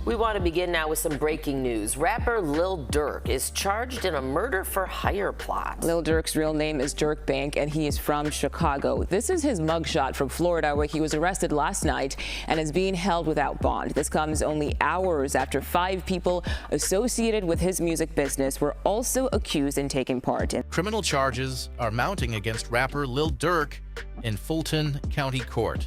We want to begin now with some breaking news. Rapper Lil Durk is charged in a murder-for-hire plot. Lil Durk's real name is Durk Bank, and he is from Chicago. This is his mugshot from Florida, where he was arrested last night and is being held without bond. This comes only hours after 5 people associated with his music business were also accused and taking part in. Criminal charges are mounting against rapper Lil Durk in Fulton County Court.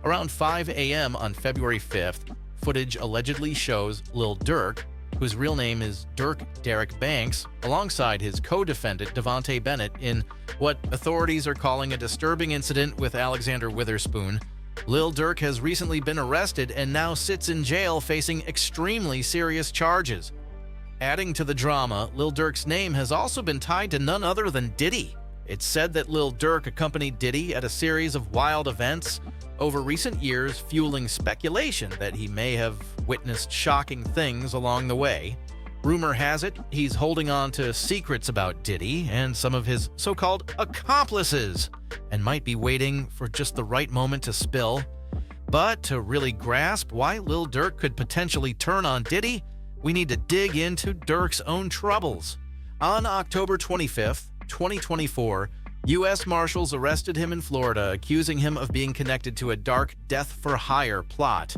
Around 5 a.m. on February 5th, footage allegedly shows Lil Durk, whose real name is Durk Derek Banks, alongside his co-defendant Devontae Bennett in what authorities are calling a disturbing incident with Alexander Witherspoon. Lil Durk has recently been arrested and now sits in jail facing extremely serious charges. Adding to the drama, Lil Durk's name has also been tied to none other than Diddy. It's said that Lil Durk accompanied Diddy at a series of wild events over recent years, fueling speculation that he may have witnessed shocking things along the way. Rumor has it he's holding on to secrets about Diddy and some of his so-called accomplices, and might be waiting for just the right moment to spill. But to really grasp why Lil Durk could potentially turn on Diddy, we need to dig into Durk's own troubles. On October 25th, 2024, U.S. Marshals arrested him in Florida, accusing him of being connected to a dark death-for-hire plot.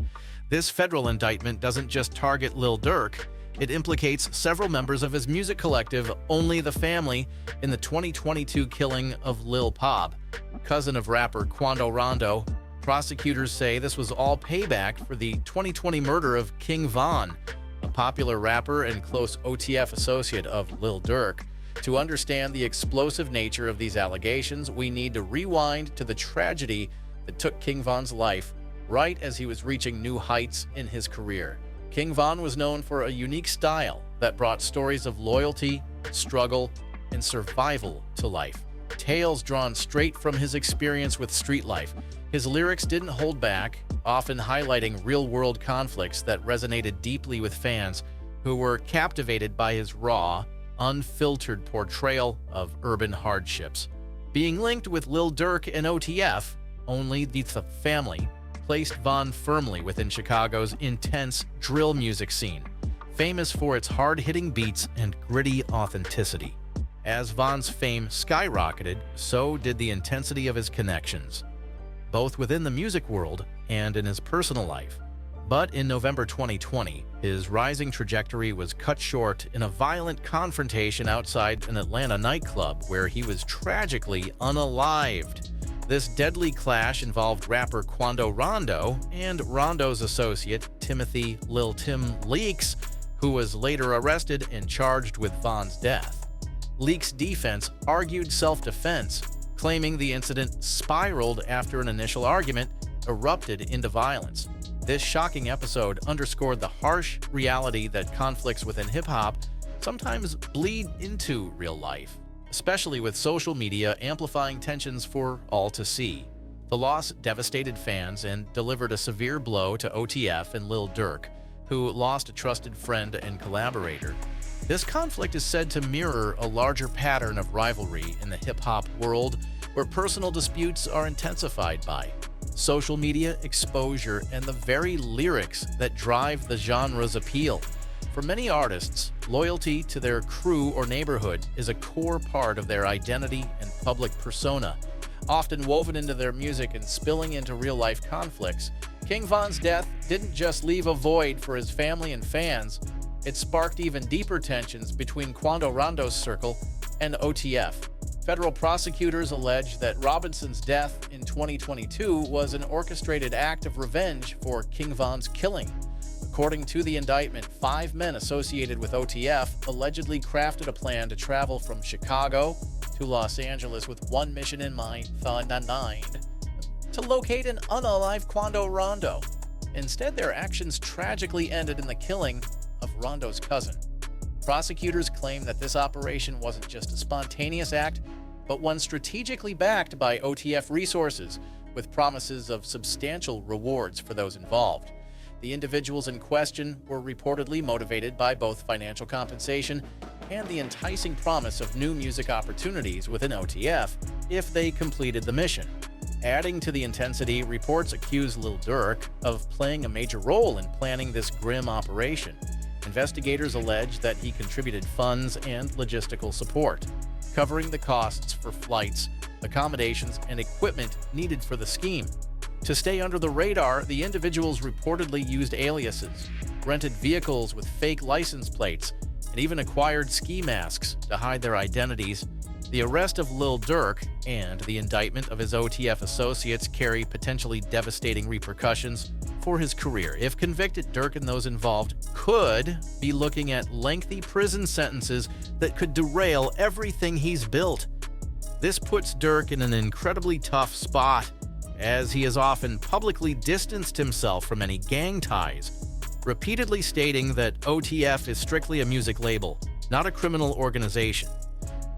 This federal indictment doesn't just target Lil Durk, it implicates several members of his music collective, Only the Family, in the 2022 killing of Lil Pop, cousin of rapper Quando Rondo. Prosecutors say this was all payback for the 2020 murder of King Von, a popular rapper and close OTF associate of Lil Durk. To understand the explosive nature of these allegations, we need to rewind to the tragedy that took King Von's life right as he was reaching new heights in his career. King Von was known for a unique style that brought stories of loyalty, struggle, and survival to life. Tales drawn straight from his experience with street life. His lyrics didn't hold back, often highlighting real-world conflicts that resonated deeply with fans who were captivated by his raw, unfiltered portrayal of urban hardships. Being linked with Lil Durk and OTF, Only the Family, placed Von firmly within Chicago's intense drill music scene, famous for its hard-hitting beats and gritty authenticity. As Von's fame skyrocketed, so did the intensity of his connections, both within the music world and in his personal life. But in November 2020, his rising trajectory was cut short in a violent confrontation outside an Atlanta nightclub where he was tragically unalived. This deadly clash involved rapper Quando Rondo and Rondo's associate Timothy Lil Tim Leaks, who was later arrested and charged with Von's death. Leaks' defense argued self-defense, claiming the incident spiraled after an initial argument erupted into violence. This shocking episode underscored the harsh reality that conflicts within hip-hop sometimes bleed into real life, especially with social media amplifying tensions for all to see. The loss devastated fans and delivered a severe blow to OTF and Lil Durk, who lost a trusted friend and collaborator. This conflict is said to mirror a larger pattern of rivalry in the hip-hop world, where personal disputes are intensified by social media exposure and the very lyrics that drive the genre's appeal. For many artists, loyalty to their crew or neighborhood is a core part of their identity and public persona, often woven into their music and spilling into real-life conflicts. King Von's death didn't just leave a void for his family and fans, it sparked even deeper tensions between Quando Rondo's circle and OTF. Federal prosecutors allege that Robinson's death in 2022 was an orchestrated act of revenge for King Von's killing. According to the indictment, 5 men associated with OTF allegedly crafted a plan to travel from Chicago to Los Angeles with one mission in mind, to locate an unalived Quando Rondo. Instead, their actions tragically ended in the killing of Rondo's cousin. Prosecutors claim that this operation wasn't just a spontaneous act, but one strategically backed by OTF resources, with promises of substantial rewards for those involved. The individuals in question were reportedly motivated by both financial compensation and the enticing promise of new music opportunities within OTF if they completed the mission. Adding to the intensity, reports accuse Lil Durk of playing a major role in planning this grim operation. Investigators allege that he contributed funds and logistical support, covering the costs for flights, accommodations, and equipment needed for the scheme. To stay under the radar, the individuals reportedly used aliases, rented vehicles with fake license plates, and even acquired ski masks to hide their identities. The arrest of Lil Durk and the indictment of his OTF associates carry potentially devastating repercussions for his career. If convicted, Durk and those involved could be looking at lengthy prison sentences that could derail everything he's built. This puts Durk in an incredibly tough spot, as he has often publicly distanced himself from any gang ties, repeatedly stating that OTF is strictly a music label, not a criminal organization.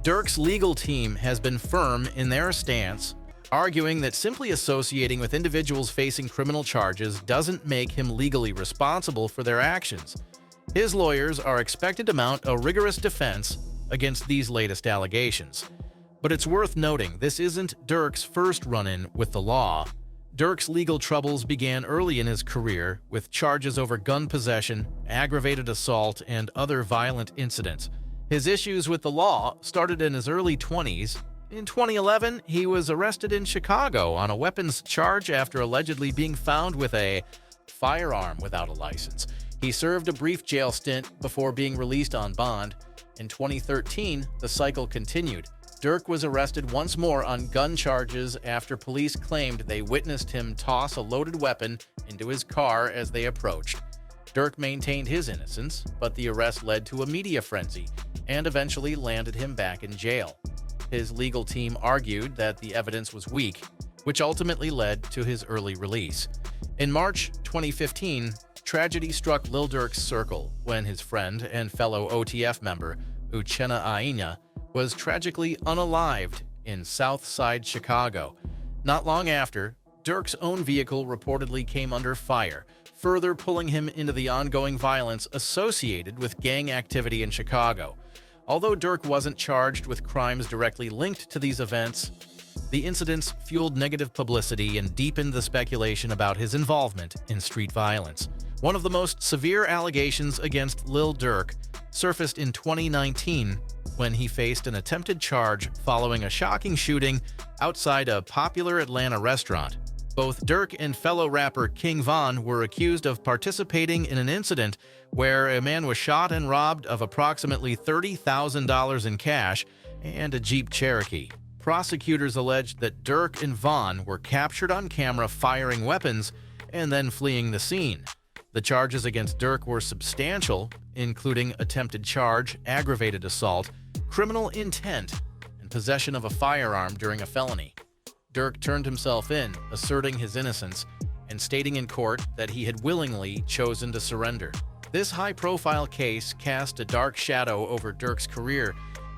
Durk's legal team has been firm in their stance, arguing that simply associating with individuals facing criminal charges doesn't make him legally responsible for their actions. His lawyers are expected to mount a rigorous defense against these latest allegations. But it's worth noting this isn't Durk's first run-in with the law. Durk's legal troubles began early in his career with charges over gun possession, aggravated assault, and other violent incidents. His issues with the law started in his early 20s. In 2011, he was arrested in Chicago on a weapons charge after allegedly being found with a firearm without a license. He served a brief jail stint before being released on bond. In 2013, the cycle continued. Durk was arrested once more on gun charges after police claimed they witnessed him toss a loaded weapon into his car as they approached. Durk maintained his innocence, but the arrest led to a media frenzy and eventually landed him back in jail. His legal team argued that the evidence was weak, which ultimately led to his early release. In March 2015, tragedy struck Lil Durk's circle when his friend and fellow OTF member, Uchenna Aina, was tragically unalived in South Side Chicago. Not long after, Durk's own vehicle reportedly came under fire, further pulling him into the ongoing violence associated with gang activity in Chicago. Although Durk wasn't charged with crimes directly linked to these events, the incidents fueled negative publicity and deepened the speculation about his involvement in street violence. One of the most severe allegations against Lil Durk surfaced in 2019 when he faced an attempted charge following a shocking shooting outside a popular Atlanta restaurant. Both Durk and fellow rapper King Von were accused of participating in an incident where a man was shot and robbed of approximately $30,000 in cash and a Jeep Cherokee. Prosecutors alleged that Durk and Von were captured on camera firing weapons and then fleeing the scene. The charges against Durk were substantial, including attempted charge, aggravated assault, criminal intent, and possession of a firearm during a felony. Durk turned himself in, asserting his innocence and stating in court that he had willingly chosen to surrender. This high-profile case cast a dark shadow over Durk's career.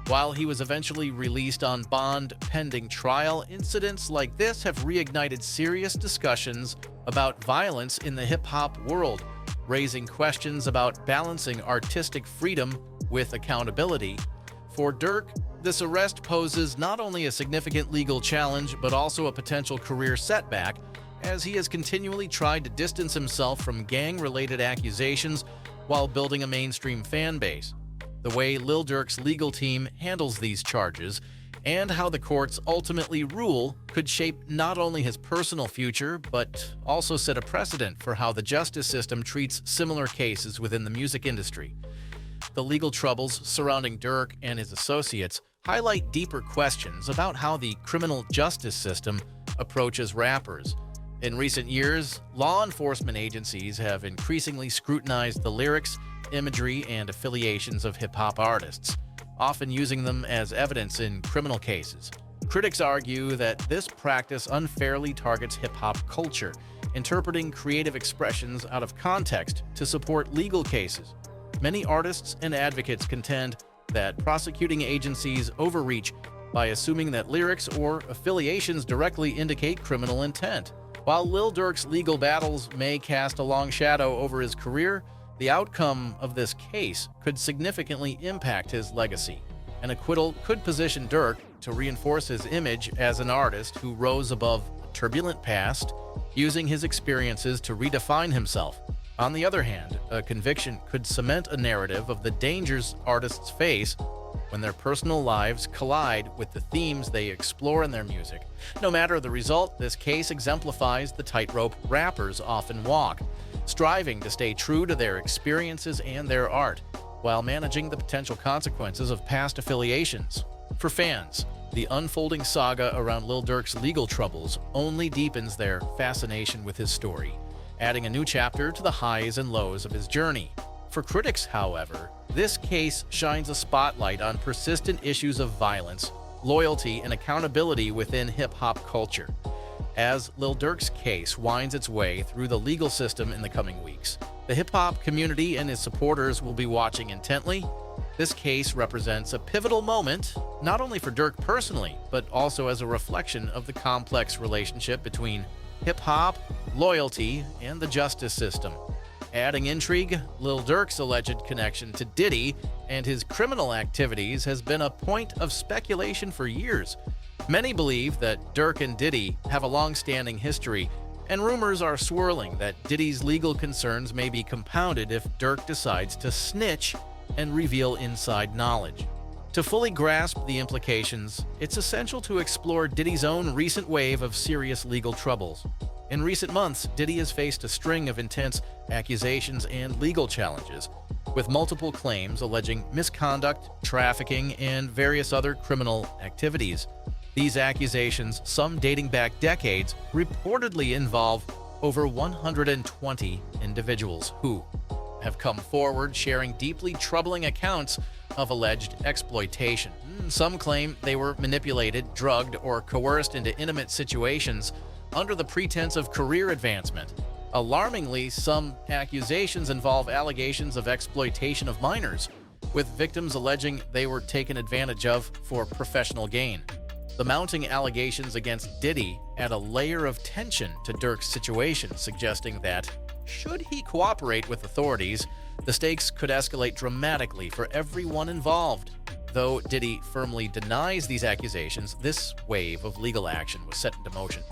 While he was eventually released on bond pending trial, incidents like this have reignited serious discussions about violence in the hip-hop world, raising questions about balancing artistic freedom with accountability. For Durk, this arrest poses not only a significant legal challenge, but also a potential career setback, as he has continually tried to distance himself from gang-related accusations while building a mainstream fan base. The way Lil Durk's legal team handles these charges and how the courts ultimately rule could shape not only his personal future, but also set a precedent for how the justice system treats similar cases within the music industry. The legal troubles surrounding Durk and his associates highlight deeper questions about how the criminal justice system approaches rappers. In recent years, law enforcement agencies have increasingly scrutinized the lyrics, imagery, and affiliations of hip-hop artists, often using them as evidence in criminal cases. Critics argue that this practice unfairly targets hip-hop culture, interpreting creative expressions out of context to support legal cases. Many artists and advocates contend that prosecuting agencies overreach by assuming that lyrics or affiliations directly indicate criminal intent. While Lil Durk's legal battles may cast a long shadow over his career, the outcome of this case could significantly impact his legacy. An acquittal could position Durk to reinforce his image as an artist who rose above turbulent past, using his experiences to redefine himself. On the other hand, a conviction could cement a narrative of the dangers artists face when their personal lives collide with the themes they explore in their music. No matter the result, this case exemplifies the tightrope rappers often walk, striving to stay true to their experiences and their art, while managing the potential consequences of past affiliations. For fans, the unfolding saga around Lil Durk's legal troubles only deepens their fascination with his story, adding a new chapter to the highs and lows of his journey. For critics, however, this case shines a spotlight on persistent issues of violence, loyalty, and accountability within hip-hop culture. As Lil Durk's case winds its way through the legal system in the coming weeks, the hip-hop community and his supporters will be watching intently. This case represents a pivotal moment, not only for Durk personally, but also as a reflection of the complex relationship between hip-hop, loyalty, and the justice system. Adding intrigue, Lil Durk's alleged connection to Diddy and his criminal activities has been a point of speculation for years. Many believe that Durk and Diddy have a long-standing history, and rumors are swirling that Diddy's legal concerns may be compounded if Durk decides to snitch and reveal inside knowledge. To fully grasp the implications, it's essential to explore Diddy's own recent wave of serious legal troubles. In recent months, Diddy has faced a string of intense accusations and legal challenges, with multiple claims alleging misconduct, trafficking, and various other criminal activities. These accusations, some dating back decades, reportedly involve over 120 individuals who have come forward sharing deeply troubling accounts of alleged exploitation. Some claim they were manipulated, drugged, or coerced into intimate situations under the pretense of career advancement. Alarmingly, some accusations involve allegations of exploitation of minors, with victims alleging they were taken advantage of for professional gain. The mounting allegations against Diddy add a layer of tension to Durk's situation, suggesting that, should he cooperate with authorities, the stakes could escalate dramatically for everyone involved. Though Diddy firmly denies these accusations, this wave of legal action was set into motion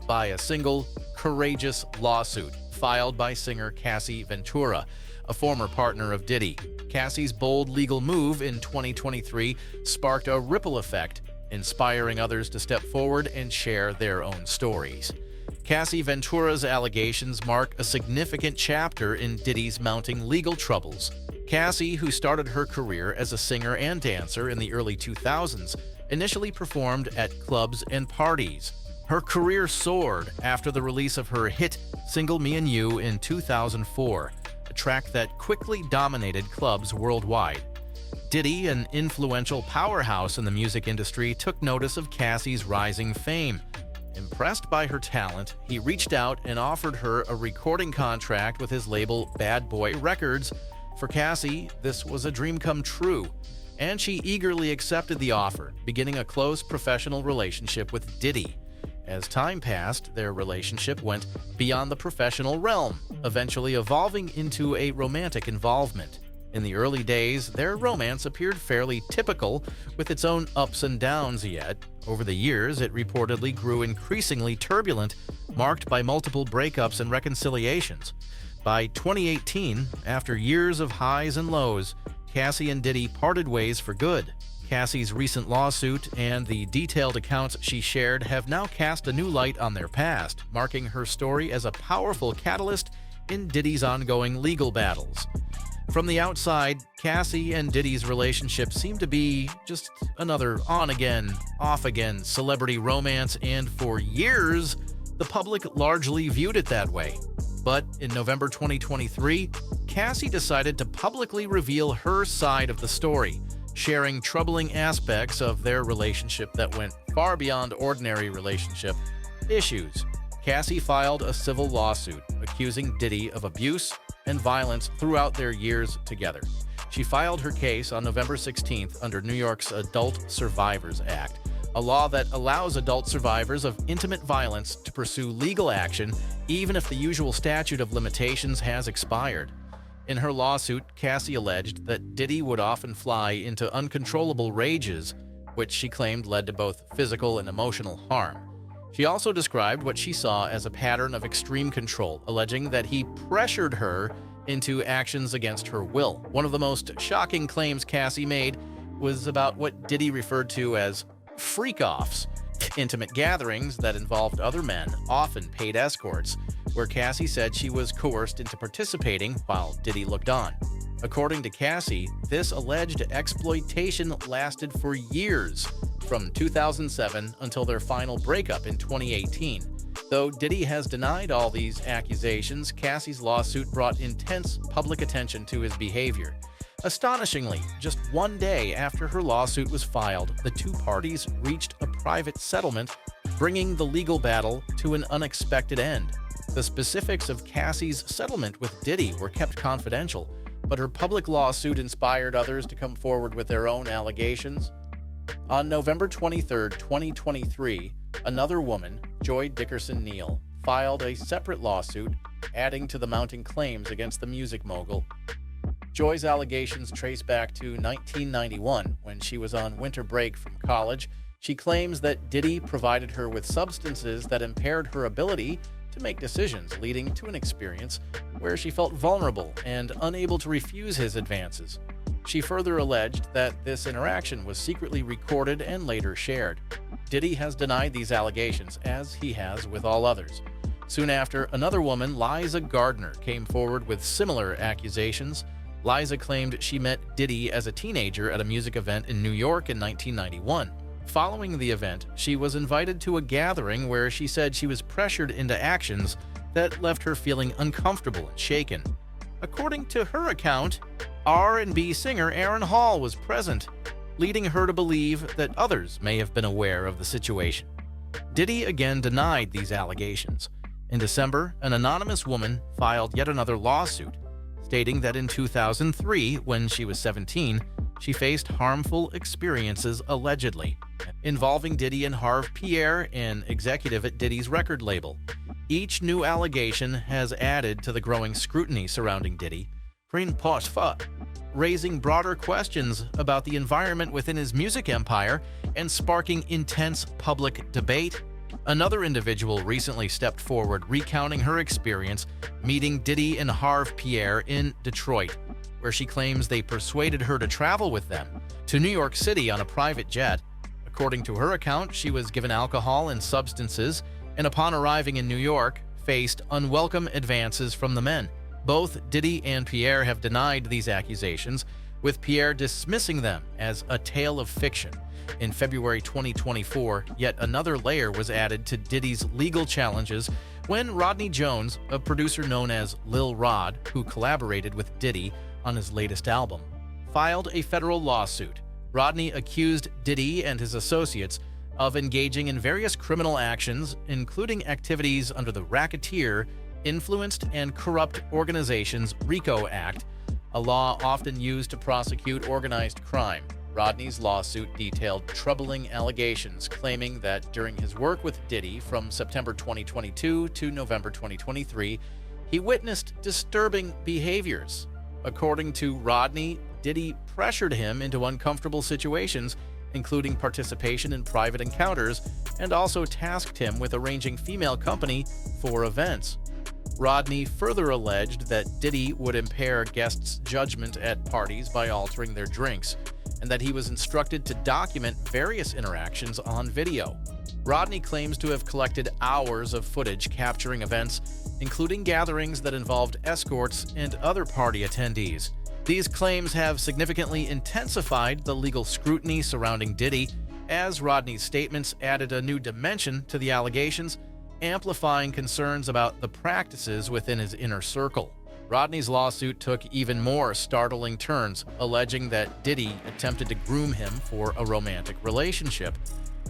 by a single, courageous lawsuit filed by singer Cassie Ventura, a former partner of Diddy. Cassie's bold legal move in 2023 sparked a ripple effect, inspiring others to step forward and share their own stories. Cassie Ventura's allegations mark a significant chapter in Diddy's mounting legal troubles. Cassie, who started her career as a singer and dancer in the early 2000s, initially performed at clubs and parties. Her career soared after the release of her hit single Me and You in 2004, a track that quickly dominated clubs worldwide. Diddy, an influential powerhouse in the music industry, took notice of Cassie's rising fame. Impressed by her talent, he reached out and offered her a recording contract with his label Bad Boy Records. For Cassie, this was a dream come true, and she eagerly accepted the offer, beginning a close professional relationship with Diddy. As time passed, their relationship went beyond the professional realm, eventually evolving into a romantic involvement. In the early days, their romance appeared fairly typical, with its own ups and downs, yet over the years it reportedly grew increasingly turbulent, marked by multiple breakups and reconciliations. By 2018, after years of highs and lows, Cassie and Diddy parted ways for good. Cassie's recent lawsuit and the detailed accounts she shared have now cast a new light on their past, marking her story as a powerful catalyst in Diddy's ongoing legal battles. From the outside, Cassie and Diddy's relationship seemed to be just another on-again, off-again celebrity romance, and for years, the public largely viewed it that way. But in November 2023, Cassie decided to publicly reveal her side of the story, sharing troubling aspects of their relationship that went far beyond ordinary relationship issues. Cassie filed a civil lawsuit accusing Diddy of abuse and violence throughout their years together. She filed her case on November 16th under New York's Adult Survivors Act, a law that allows adult survivors of intimate violence to pursue legal action even if the usual statute of limitations has expired. In her lawsuit, Cassie alleged that Diddy would often fly into uncontrollable rages, which she claimed led to both physical and emotional harm. She also described what she saw as a pattern of extreme control, alleging that he pressured her into actions against her will. One of the most shocking claims Cassie made was about what Diddy referred to as freak-offs, intimate gatherings that involved other men, often paid escorts, where Cassie said she was coerced into participating while Diddy looked on. According to Cassie, this alleged exploitation lasted for years, from 2007 until their final breakup in 2018. Though Diddy has denied all these accusations, Cassie's lawsuit brought intense public attention to his behavior. Astonishingly, just one day after her lawsuit was filed, the two parties reached a private settlement, bringing the legal battle to an unexpected end. The specifics of Cassie's settlement with Diddy were kept confidential, but her public lawsuit inspired others to come forward with their own allegations. On November 23, 2023, another woman, Joy Dickerson Neal, filed a separate lawsuit, adding to the mounting claims against the music mogul. Joy's allegations trace back to 1991, when she was on winter break from college. She claims that Diddy provided her with substances that impaired her ability to make decisions, leading to an experience where she felt vulnerable and unable to refuse his advances. She further alleged that this interaction was secretly recorded and later shared. Diddy has denied these allegations, as he has with all others. Soon after, another woman, Liza Gardner, came forward with similar accusations. Liza claimed she met Diddy as a teenager at a music event in New York in 1991. Following the event, she was invited to a gathering where she said she was pressured into actions that left her feeling uncomfortable and shaken. According to her account, R&B singer Aaron Hall was present, leading her to believe that others may have been aware of the situation. Diddy again denied these allegations. In December, an anonymous woman filed yet another lawsuit, stating that in 2003, when she was 17, she faced harmful experiences allegedly involving Diddy and Harve Pierre, an executive at Diddy's record label. Each new allegation has added to the growing scrutiny surrounding Diddy, raising broader questions about the environment within his music empire and sparking intense public debate. Another individual recently stepped forward, recounting her experience meeting Diddy and Harve Pierre in Detroit, where she claims they persuaded her to travel with them to New York City on a private jet. According to her account, she was given alcohol and substances, and upon arriving in New York, faced unwelcome advances from the men. Both Diddy and Pierre have denied these accusations, with Pierre dismissing them as a tale of fiction. In February 2024, yet another layer was added to Diddy's legal challenges when Rodney Jones, a producer known as Lil Rod, who collaborated with Diddy on his latest album, filed a federal lawsuit. Rodney accused Diddy and his associates of engaging in various criminal actions, including activities under the Racketeer, Influenced and Corrupt Organizations RICO Act, a law often used to prosecute organized crime. Rodney's lawsuit detailed troubling allegations, claiming that during his work with Diddy from September 2022 to November 2023, he witnessed disturbing behaviors. According to Rodney, Diddy pressured him into uncomfortable situations, including participation in private encounters, and also tasked him with arranging female company for events. Rodney further alleged that Diddy would impair guests' judgment at parties by altering their drinks, and that he was instructed to document various interactions on video. Rodney claims to have collected hours of footage capturing events, including gatherings that involved escorts and other party attendees. These claims have significantly intensified the legal scrutiny surrounding Diddy, as Rodney's statements added a new dimension to the allegations, amplifying concerns about the practices within his inner circle. Rodney's lawsuit took even more startling turns, alleging that Diddy attempted to groom him for a romantic relationship,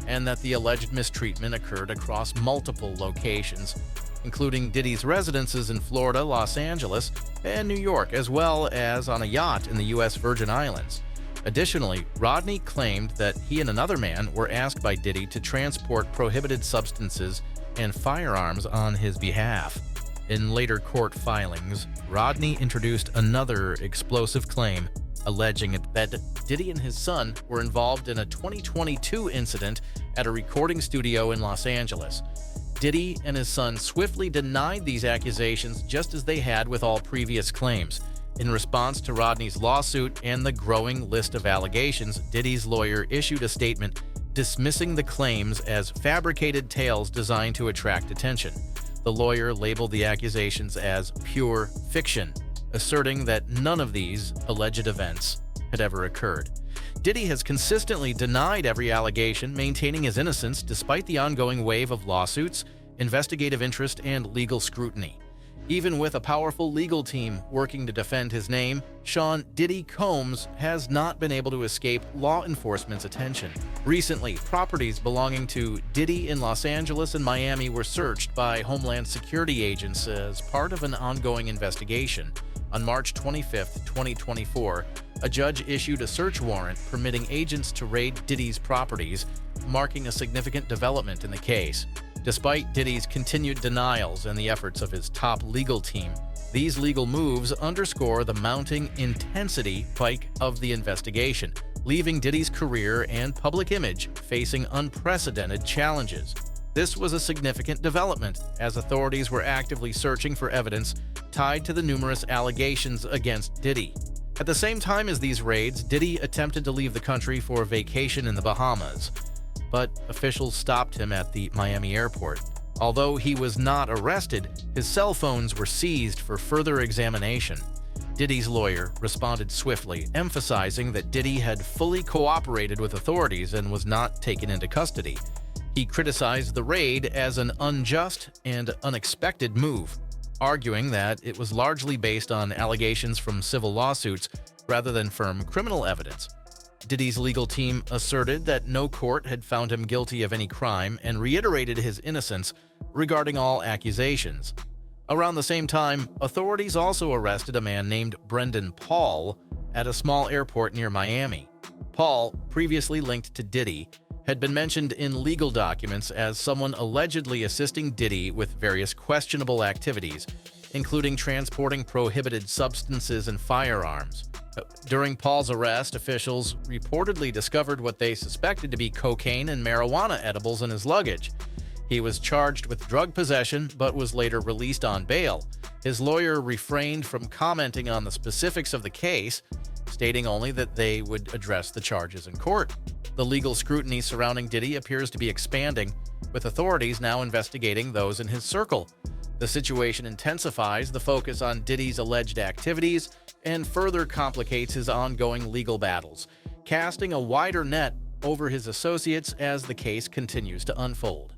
and that the alleged mistreatment occurred across multiple locations, including Diddy's residences in Florida, Los Angeles, and New York, as well as on a yacht in the U.S. Virgin Islands. Additionally, Rodney claimed that he and another man were asked by Diddy to transport prohibited substances and firearms on his behalf. In later court filings, Rodney introduced another explosive claim, alleging that Diddy and his son were involved in a 2022 incident at a recording studio in Los Angeles. Diddy and his son swiftly denied these accusations, just as they had with all previous claims. In response to Rodney's lawsuit and the growing list of allegations, Diddy's lawyer issued a statement dismissing the claims as fabricated tales designed to attract attention. The lawyer labeled the accusations as pure fiction, asserting that none of these alleged events had ever occurred. Diddy has consistently denied every allegation, maintaining his innocence despite the ongoing wave of lawsuits, investigative interest, and legal scrutiny. Even with a powerful legal team working to defend his name, Sean "Diddy" Combs has not been able to escape law enforcement's attention. Recently, properties belonging to Diddy in Los Angeles and Miami were searched by Homeland Security agents as part of an ongoing investigation. On March 25, 2024, a judge issued a search warrant permitting agents to raid Diddy's properties, marking a significant development in the case. Despite Diddy's continued denials and the efforts of his top legal team, these legal moves underscore the mounting intensity spike of the investigation, leaving Diddy's career and public image facing unprecedented challenges. This was a significant development, as authorities were actively searching for evidence tied to the numerous allegations against Diddy. At the same time as these raids, Diddy attempted to leave the country for a vacation in the Bahamas, but officials stopped him at the Miami airport. Although he was not arrested, his cell phones were seized for further examination. Diddy's lawyer responded swiftly, emphasizing that Diddy had fully cooperated with authorities and was not taken into custody. He criticized the raid as an unjust and unexpected move, arguing that it was largely based on allegations from civil lawsuits rather than firm criminal evidence. Diddy's legal team asserted that no court had found him guilty of any crime and reiterated his innocence regarding all accusations. Around the same time, authorities also arrested a man named Brendan Paul at a small airport near Miami. Paul, previously linked to Diddy, had been mentioned in legal documents as someone allegedly assisting Diddy with various questionable activities, including transporting prohibited substances and firearms. During Paul's arrest, officials reportedly discovered what they suspected to be cocaine and marijuana edibles in his luggage. He was charged with drug possession but was later released on bail. His lawyer refrained from commenting on the specifics of the case, stating only that they would address the charges in court. The legal scrutiny surrounding Diddy appears to be expanding, with authorities now investigating those in his circle. The situation intensifies the focus on Diddy's alleged activities and further complicates his ongoing legal battles, casting a wider net over his associates as the case continues to unfold.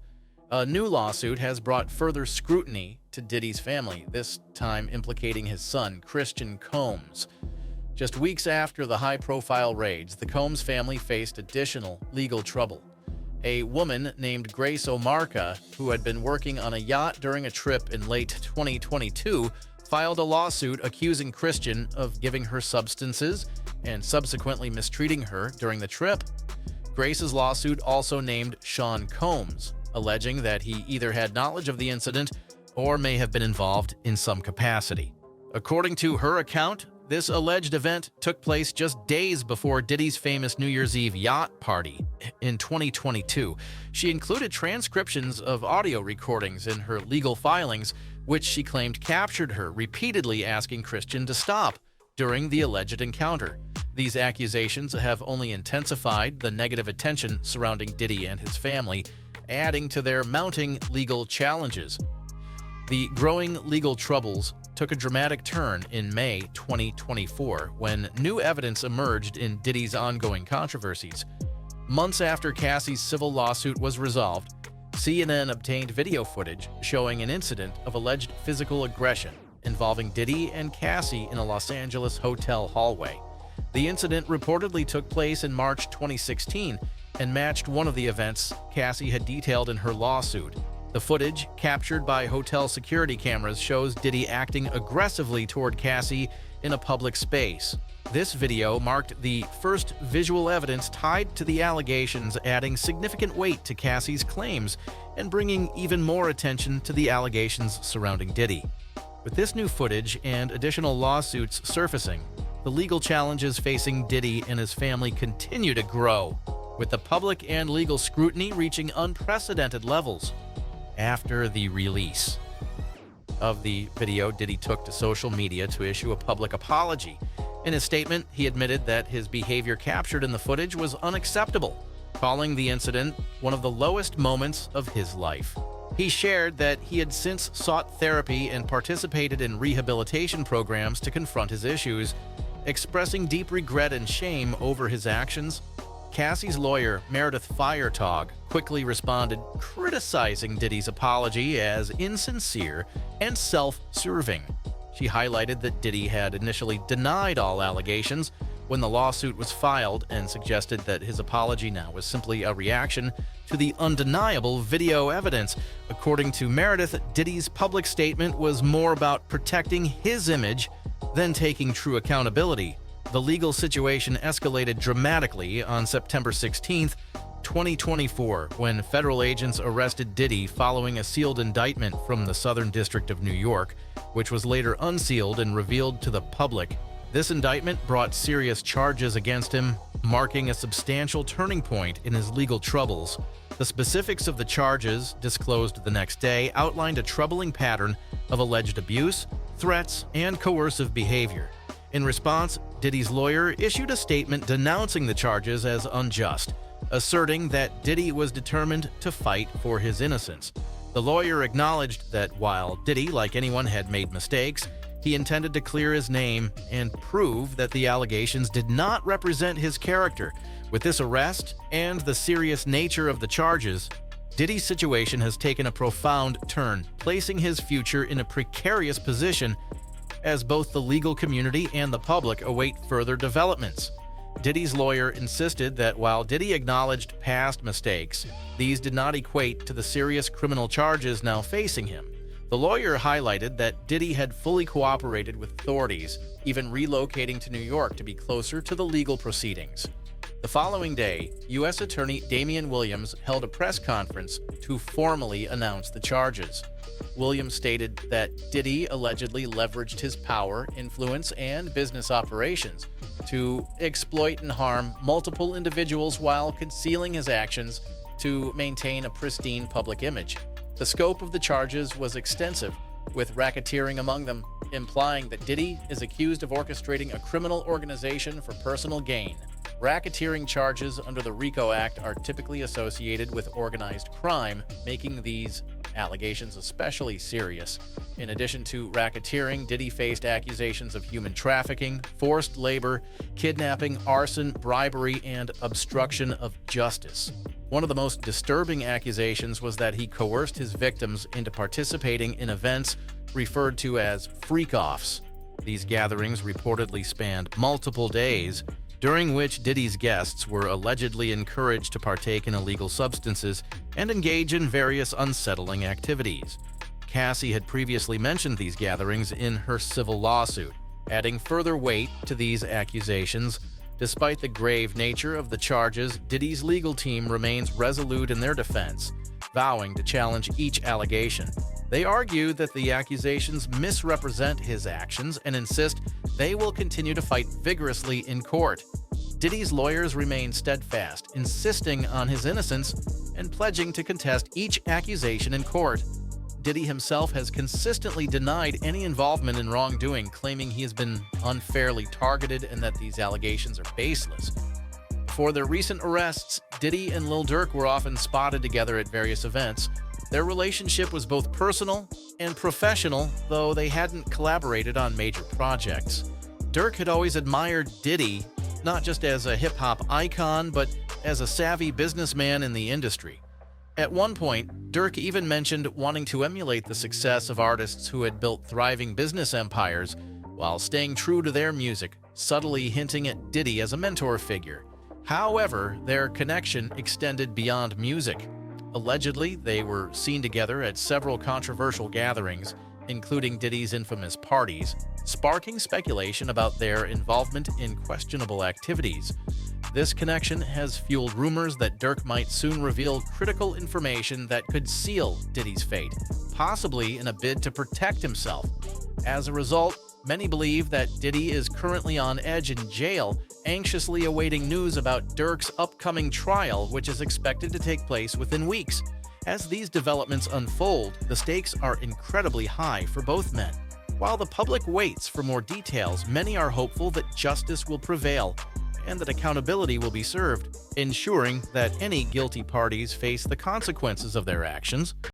A new lawsuit has brought further scrutiny to Diddy's family, this time implicating his son, Christian Combs. Just weeks after the high-profile raids, the Combs family faced additional legal trouble. A woman named Grace Omarka, who had been working on a yacht during a trip in late 2022, filed a lawsuit accusing Christian of giving her substances and subsequently mistreating her during the trip. Grace's lawsuit also named Sean Combs, alleging that he either had knowledge of the incident or may have been involved in some capacity. According to her account, this alleged event took place just days before Diddy's famous New Year's Eve yacht party in 2022. She included transcriptions of audio recordings in her legal filings, which she claimed captured her repeatedly asking Christian to stop during the alleged encounter. These accusations have only intensified the negative attention surrounding Diddy and his family, adding to their mounting legal challenges. The growing legal troubles took a dramatic turn in May 2024 when new evidence emerged in Diddy's ongoing controversies. Months after Cassie's civil lawsuit was resolved, CNN obtained video footage showing an incident of alleged physical aggression involving Diddy and Cassie in a Los Angeles hotel hallway. The incident reportedly took place in March 2016 and matched one of the events Cassie had detailed in her lawsuit. The footage, captured by hotel security cameras, shows Diddy acting aggressively toward Cassie in a public space. This video marked the first visual evidence tied to the allegations, adding significant weight to Cassie's claims and bringing even more attention to the allegations surrounding Diddy. With this new footage and additional lawsuits surfacing, the legal challenges facing Diddy and his family continue to grow, with the public and legal scrutiny reaching unprecedented levels. After the release of the video, Diddy took to social media to issue a public apology. In his statement, he admitted that his behavior captured in the footage was unacceptable, calling the incident one of the lowest moments of his life. He shared that he had since sought therapy and participated in rehabilitation programs to confront his issues, expressing deep regret and shame over his actions. Cassie's lawyer, Meredith Firetog, quickly responded, criticizing Diddy's apology as insincere and self-serving. She highlighted that Diddy had initially denied all allegations when the lawsuit was filed and suggested that his apology now was simply a reaction to the undeniable video evidence. According to Meredith, Diddy's public statement was more about protecting his image than taking true accountability. The legal situation escalated dramatically on September 16, 2024, when federal agents arrested Diddy following a sealed indictment from the Southern District of New York, which was later unsealed and revealed to the public. This indictment brought serious charges against him, marking a substantial turning point in his legal troubles. The specifics of the charges, disclosed the next day, outlined a troubling pattern of alleged abuse, threats, and coercive behavior. In response, Diddy's lawyer issued a statement denouncing the charges as unjust, asserting that Diddy was determined to fight for his innocence. The lawyer acknowledged that while Diddy, like anyone, had made mistakes, he intended to clear his name and prove that the allegations did not represent his character. With this arrest and the serious nature of the charges, Diddy's situation has taken a profound turn, placing his future in a precarious position as both the legal community and the public await further developments. Diddy's lawyer insisted that while Diddy acknowledged past mistakes, these did not equate to the serious criminal charges now facing him. The lawyer highlighted that Diddy had fully cooperated with authorities, even relocating to New York to be closer to the legal proceedings. The following day, U.S. Attorney Damian Williams held a press conference to formally announce the charges. Williams stated that Diddy allegedly leveraged his power, influence, and business operations to exploit and harm multiple individuals while concealing his actions to maintain a pristine public image. The scope of the charges was extensive, with racketeering among them, implying that Diddy is accused of orchestrating a criminal organization for personal gain. Racketeering charges under the RICO Act are typically associated with organized crime, making these allegations especially serious. In addition to racketeering, Diddy faced accusations of human trafficking, forced labor, kidnapping, arson, bribery, and obstruction of justice. One of the most disturbing accusations was that he coerced his victims into participating in events referred to as freak-offs. These gatherings reportedly spanned multiple days, during which Diddy's guests were allegedly encouraged to partake in illegal substances and engage in various unsettling activities. Cassie had previously mentioned these gatherings in her civil lawsuit, adding further weight to these accusations. Despite the grave nature of the charges, Diddy's legal team remains resolute in their defense, vowing to challenge each allegation. They argue that the accusations misrepresent his actions and insist they will continue to fight vigorously in court. Diddy's lawyers remain steadfast, insisting on his innocence and pledging to contest each accusation in court. Diddy himself has consistently denied any involvement in wrongdoing, claiming he has been unfairly targeted and that these allegations are baseless. For their recent arrests, Diddy and Lil Durk were often spotted together at various events. Their relationship was both personal and professional, though they hadn't collaborated on major projects. Durk had always admired Diddy, not just as a hip-hop icon, but as a savvy businessman in the industry. At one point, Durk even mentioned wanting to emulate the success of artists who had built thriving business empires while staying true to their music, subtly hinting at Diddy as a mentor figure. However, their connection extended beyond music. Allegedly, they were seen together at several controversial gatherings, including Diddy's infamous parties, sparking speculation about their involvement in questionable activities. This connection has fueled rumors that Durk might soon reveal critical information that could seal Diddy's fate, possibly in a bid to protect himself. As a result, Many believe that Diddy is currently on edge in jail, anxiously awaiting news about Durk's upcoming trial, which is expected to take place within weeks. As these developments unfold, the stakes are incredibly high for both men. While the public waits for more details, many are hopeful that justice will prevail and that accountability will be served, ensuring that any guilty parties face the consequences of their actions.